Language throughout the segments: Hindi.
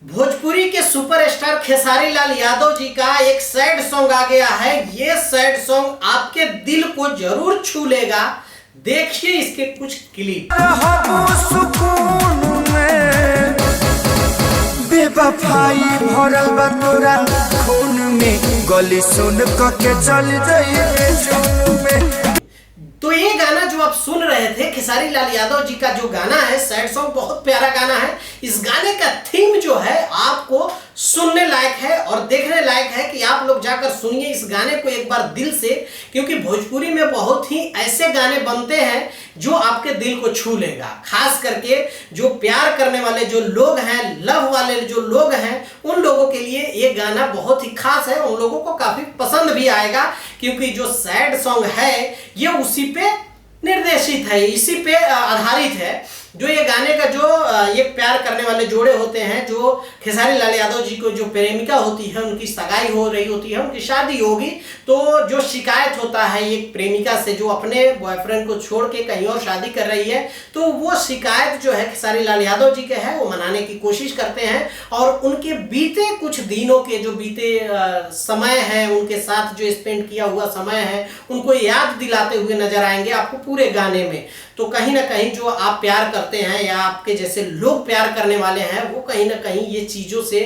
भोजपुरी के सुपरस्टार खेसारी लाल यादव जी का एक सैड सॉन्ग आ गया है। ये सैड सॉन्ग आपके दिल को जरूर छू लेगा। देखिए इसके कुछ क्लिप। बेवफाई भरल बा तोरा खून में, गली सुन के चल जाइए जून में। तो ये गाना जो आप सुन रहे थे खेसारी लाल यादव जी का जो गाना है सैड सॉन्ग, बहुत प्यारा गाना है। इस गाने का थीम जो है आपको सुनने लायक है और देखने लायक है कि आप लोग जाकर सुनिए इस गाने को एक बार दिल से, क्योंकि भोजपुरी में बहुत ही ऐसे गाने बनते हैं जो आपके दिल को छू लेगा। खास करके जो प्यार करने वाले जो लोग हैं, लव वाले जो लोग हैं, उन लोगों के लिए ये गाना बहुत ही खास है। उन लोगों को काफी पसंद भी आएगा, क्योंकि जो सैड सॉन्ग है ये उसी पे निर्देशित है, इसी पे आधारित है। जो ये गाने का जो ये प्यार करने वाले जोड़े होते हैं, जो खेसारी लाल यादव जी को जो प्रेमिका होती है, उनकी सगाई हो रही होती है, उनकी शादी होगी, तो जो शिकायत होता है एक प्रेमिका से जो अपने बॉयफ्रेंड को छोड़ के कहीं और शादी कर रही है, तो वो शिकायत जो है खेसारी लाल यादव जी के है, वो मनाने की कोशिश करते हैं और उनके बीते कुछ दिनों के जो बीते समय है, उनके साथ जो स्पेंड किया हुआ समय है, उनको याद दिलाते हुए नजर आएंगे आपको पूरे गाने में। तो कहीं ना कहीं जो आप प्यार करते हैं या आपके जैसे लोग प्यार करने वाले हैं, वो कहीं ना कहीं ये चीज़ों से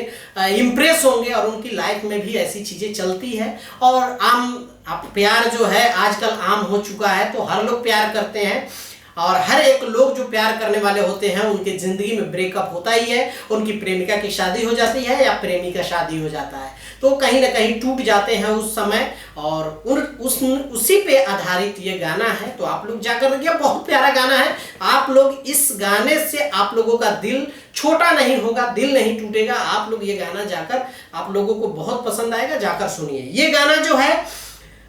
इम्प्रेस होंगे और उनकी लाइफ में भी ऐसी चीज़ें चलती है। और प्यार जो है आजकल आम हो चुका है, तो हर लोग प्यार करते हैं और हर एक लोग जो प्यार करने वाले होते हैं उनकी ज़िंदगी में ब्रेकअप होता ही है। उनकी प्रेमिका की शादी हो जाती है या प्रेमी का शादी हो जाता है, तो कहीं ना कहीं टूट जाते हैं उस समय, और उसी पे आधारित ये गाना है। तो आप लोग जाकर देखिए, बहुत प्यारा गाना है। आप लोग इस गाने से आप लोगों का दिल छोटा नहीं होगा, दिल नहीं टूटेगा। आप लोग ये गाना जाकर आप लोगों को बहुत पसंद आएगा, जाकर सुनिए। ये गाना जो है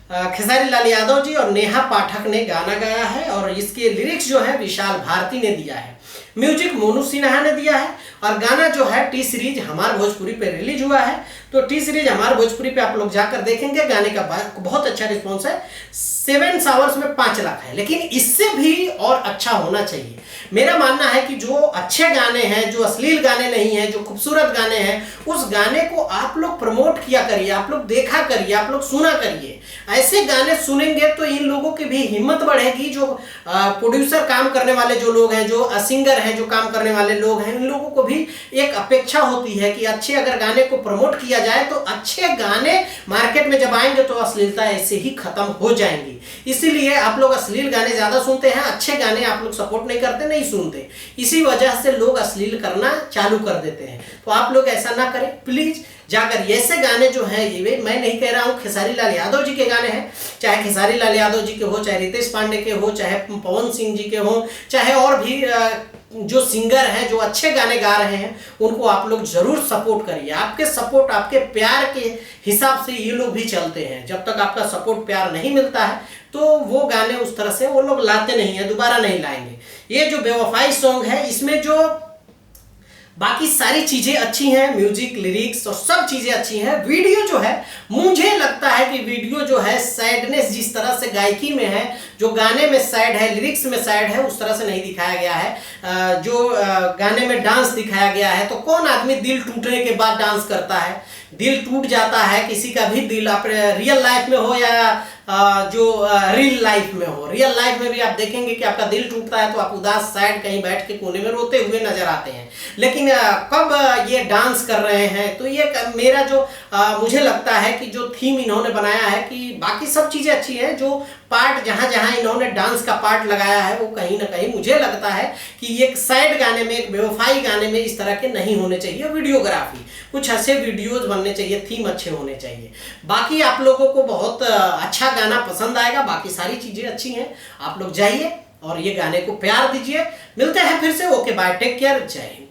खेसारी लाल यादव जी और नेहा पाठक ने गाना गाया है और इसके लिरिक्स जो है विशाल भारती ने दिया है, म्यूजिक मोनू सिन्हा ने दिया है और गाना जो है टी सीरीज हमार भोजपुरी पे रिलीज हुआ है। तो टी सीरीज हमार भोजपुरी पे आप लोग जाकर देखेंगे, गाने का बहुत अच्छा रिस्पॉन्स है। 7 आवर्स में 5 लाख है, लेकिन इससे भी और अच्छा होना चाहिए। मेरा मानना है कि जो अच्छे गाने हैं, जो अश्लील गाने नहीं हैं, जो खूबसूरत गाने हैं, उस गाने को आप लोग प्रमोट किया करिए, आप लोग देखा करिए, आप लोग सुना करिए। ऐसे गाने सुनेंगे तो इन लोगों की भी हिम्मत बढ़ेगी। जो प्रोड्यूसर काम करने वाले जो लोग हैं, जो सिंगर हैं, जो काम करने वाले लोग हैं, इन लोगों को भी एक अपेक्षा होती है कि अच्छे अगर गाने को प्रमोट किया जाए तो अच्छे गाने मार्केट में जब आएंगे तो अश्लीलता ऐसे ही खत्म हो जाएंगी। इसीलिए आप लोग अश्लील गाने ज्यादा सुनते हैं, अच्छे गाने आप लोग सपोर्ट नहीं करते, नहीं सुनते। इसी वजह से लोग अश्लील करना चालू कर देते हैं। तो आप लोग ऐसा ना करें प्लीज। जाकर ऐसे गाने जो हैं, ये मैं नहीं कह रहा हूँ खेसारी लाल यादव जी के गाने हैं, चाहे खेसारी लाल यादव जी के हो, चाहे रितेश पांडे के हो, चाहे पवन सिंह जी के हो, चाहे और भी जो सिंगर हैं जो अच्छे गाने गा रहे हैं, उनको आप लोग जरूर सपोर्ट करिए। आपके सपोर्ट, आपके प्यार के हिसाब से ये लोग भी चलते हैं। जब तक आपका सपोर्ट प्यार नहीं मिलता है तो वो गाने उस तरह से वो लोग लाते नहीं है, दोबारा नहीं लाएंगे। ये जो बेवफाई सॉन्ग है, इसमें जो बाकी सारी चीजें अच्छी हैं, म्यूजिक, लिरिक्स और सब चीजें अच्छी हैं। वीडियो जो है, मुझे लगता है कि वीडियो जो है सैडनेस जिस तरह से गायकी में है, जो गाने में सैड है, लिरिक्स में सैड है, उस तरह से नहीं दिखाया गया है। जो गाने में डांस दिखाया गया है, तो कौन आदमी दिल टूटने के बाद डांस करता है? दिल टूट जाता है किसी का भी दिल, आप रियल लाइफ में हो या जो रियल लाइफ में हो। रियल लाइफ में भी आप देखेंगे कि आपका दिल टूटता है तो आप उदास साइड कहीं बैठ के कोने में रोते हुए नजर आते हैं। लेकिन कब ये डांस कर रहे हैं, तो ये मेरा जो मुझे लगता है कि जो थीम इन्होंने बनाया है, कि बाकी सब चीज़ें अच्छी हैं, जो पार्ट जहाँ जहाँ इन्होंने डांस का पार्ट लगाया है वो कहीं ना कहीं मुझे लगता है कि एक सैड गाने में, एक बेवफाई गाने में इस तरह के नहीं होने चाहिए। वीडियोग्राफी कुछ ऐसे वीडियोज बनने चाहिए, थीम अच्छे होने चाहिए। बाकी आप लोगों को बहुत अच्छा गाना पसंद आएगा, बाकी सारी चीज़ें अच्छी हैं। आप लोग जाइए और ये गाने को प्यार दीजिए। मिलते हैं फिर से। ओके बाय, टेक केयर, जय हिंद।